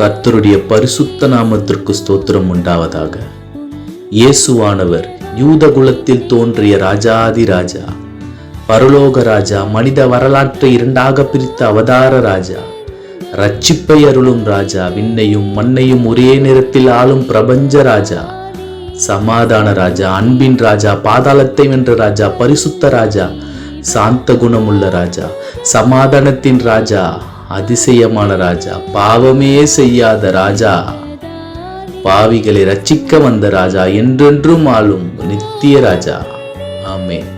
கர்த்தருடைய பரிசுத்த நாமத்திற்கு ஸ்தோத்திரம் உண்டாவதாக. இயேசுவானவர் யூத குலத்தில் தோன்றிய ராஜாதி ராஜா, பரலோக ராஜா, மனித வரலாற்றை இரண்டாக பிரித்த அவதார ராஜா, ரட்சிப்பை அருளும் ராஜா, விண்ணையும் மண்ணையும் ஒரே நேரத்தில் ஆளும் பிரபஞ்ச ராஜா, சமாதான ராஜா, அன்பின் ராஜா, பாதாளத்தை வென்ற ராஜா, பரிசுத்த ராஜா, சாந்த குணமுள்ள ராஜா, சமாதானத்தின் ராஜா, அதிசயமான ராஜா, பாவமே செய்யாத ராஜா, பாவிகளை ரட்சிக்க வந்த ராஜா, என்றென்றும் ஆளும் நித்திய ராஜா. ஆமென்.